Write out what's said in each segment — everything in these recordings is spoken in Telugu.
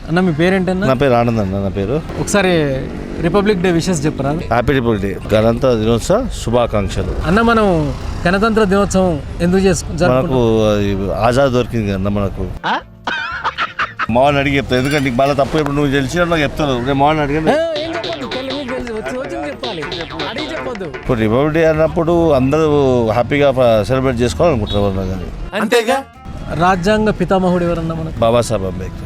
అన్న మీ పేరేంటన్నా? నా పేరు ఆనంద్ అన్న. నా పేరు. ఒకసారి రిపబ్లిక్ డే విషెస్ చెప్పరా? హ్యాపీ రిపబ్లిక్ డే, గణతంత్ర దినోత్సవ శుభాకాంక్షలు. అన్న మనం గణతంత్ర దినోత్సవం ఎందుకు మనకు ఆజాద్ దొరికింది అన్న. మనకు మావని అడిగి చెప్తాను, ఎందుకంటే నీకు బాగా తప్పు ఇప్పుడు నువ్వు తెలిసిన నాకు చెప్తాను. నేను మావని అడిగాను. ఇప్పుడు రిపబ్లిక్ డే అన్నప్పుడు అందరూ హ్యాపీగా సెలబ్రేట్ చేసుకోవాలనుకుంటున్నారు కానీ. అంతేగా. రాజ్యాంగ పితామహుడు ఎవరన్నా మనకు? బాబాసాహెబ్ అంబేద్కర్.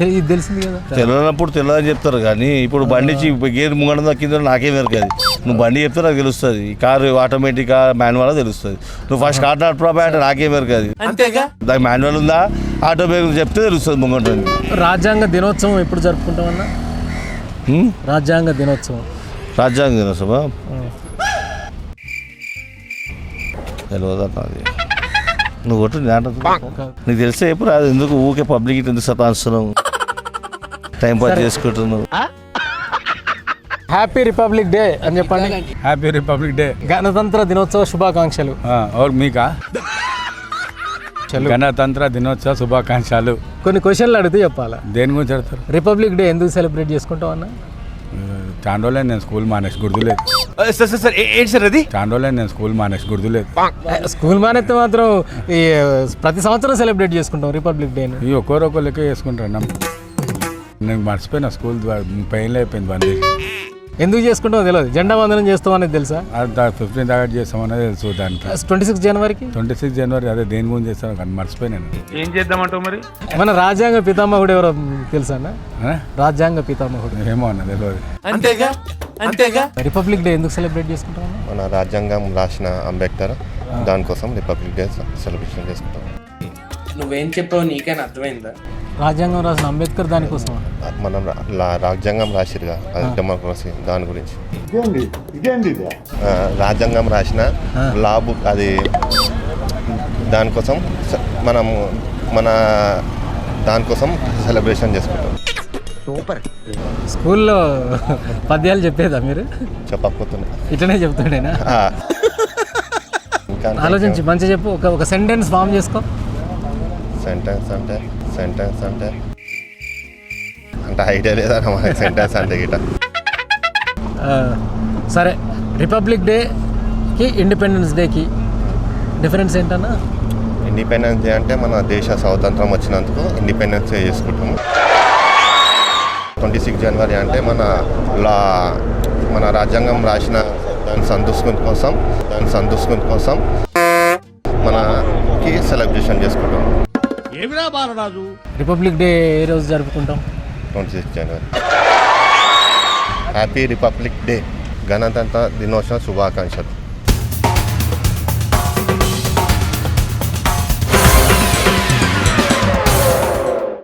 ఇది తెలిసింది కదా. తెలియనప్పుడు తెలియదని చెప్తారు కానీ ఇప్పుడు బండి గేర్ ముంగడం కింద నాకేం ఎరకది. నువ్వు బండి చెప్తే నాకు తెలుస్తుంది. ఈ కారు ఆటోమేటిక్ మాన్యువల్ తెలుస్తుంది. నువ్వు ఫస్ట్ కార్ నడుపురా అంటే నాకేం ఎరకది. అంతేగా. దానికి మాన్యువల్ ఉందా ఆటోమేటిక్ చెప్తే తెలుస్తుంది ముంగంటుంది. రాజ్యాంగ దినోత్సవం ఎప్పుడు జరుపుకుంటామన్నా? రాజ్యాంగ దినోత్సవం తెలియదా నాది. నువ్వు కొట్టు నీకు తెలిస్తే ఎప్పుడు అది ఎందుకు ఊకే పబ్లిక్ ఎందుకు సతాస్తున్నావు, టైం పాస్ చేసుకుంటున్నావు. హ్యాపీ రిపబ్లిక్ డే అని చెప్పండి. హ్యాపీ రిపబ్లిక్ డే, గణతంత్ర దినోత్సవ శుభాకాంక్షలు. మీకా గణతంత్ర దినోత్సవ శుభాకాంక్షలు. కొన్ని క్వశ్చన్లు అడిగితే చెప్పాలా? దేని గురించి అడుగుతారు? రిపబ్లిక్ డే ఎందుకు సెలబ్రేట్ చేసుకుంటావు అన్న? చాండోలే నేను స్కూల్ మానేసి గుర్తులేదు. చాండోలే నేను స్కూల్ మానేసి గుర్తులేదు. స్కూల్ మానేస్తే మాత్రం ఈ ప్రతి సంవత్సరం సెలబ్రేట్ చేసుకుంటాం రిపబ్లిక్ డే. ఈ ఒక్కరొక్క లెక్క చేసుకుంటాను. నేను మర్చిపోయినా స్కూల్ 30 ఏళ్ళు అయిపోయింది బంద్ చేసి. ఎందుకు చేసుకుంటామో తెలియదు. జెండా వందనం చేస్తాం అనేది తెలుసా? 15th ఆగస్ట్ చేస్తామనేది తెలుసు. దానికి 26 జనవరికి 26 జనవరి అదే దేని గురించి చేస్తాను కానీ మర్చిపోయినాను. ఏం చేద్దామంటావు మరి? మన రాజ్యాంగ పితామహుడు ఎవరో తెలుసా అన్న? రాజ్యాంగ పితామహుడు ఏమో అన్న తెలియదు. అంతేగా. రిపబ్లిక్ డే ఎందుకు సెలబ్రేట్ చేసుకుంటాం? మన రాజ్యాంగం రాసిన అంబేద్కర్, దానికోసం రిపబ్లిక్ డే సెలబ్రేషన్ చేసుకుంటాం. నువ్వేం చెప్పావు నీకైనా అర్థమైందా? రాజ్యాంగం రాసిన అంబేద్కర్ దానికోసం. మనం రాజ్యాంగం రాసిరుగా, అది డెమోక్రసీ, దాని గురించి. రాజ్యాంగం రాసిన లా బుక్, అది దానికోసం మన దానికోసం సెలబ్రేషన్ చేసుకుంటాం. సూపర్. స్కూల్లో పద్యాలు చెప్పేదా మీరు? చెప్పకపోతున్నా ఇట్లనే చెప్తాడేనా? ఆలోచించి మంచిగా చెప్పు. ఒక సెంటెన్స్ ఫామ్ చేసుకో. సెంటెన్స్ అంటే ఐడియా లేదా మనకి సెంటెన్స్ అంటే గిట. సరే, రిపబ్లిక్ డేకి ఇండిపెండెన్స్ డేకి డిఫరెన్స్ ఏంటన్నా? ఇండిపెండెన్స్ డే అంటే మన దేశ స్వాతంత్రం వచ్చినందుకు ఇండిపెండెన్స్ డే చేసుకుంటాము. 26 జనవరి అంటే మన రాజ్యాంగం రాసిన దాని సంతృష్టి కోసం మనకి సెలబ్రేషన్ చేసుకుంటాం. రిపబ్లిక్ డే ఏ రోజు జరుపుకుంటాం? 26 జనవరి. హ్యాపీ రిపబ్లిక్ డే, గణతంత్ర దినోత్సవ శుభాకాంక్షలు.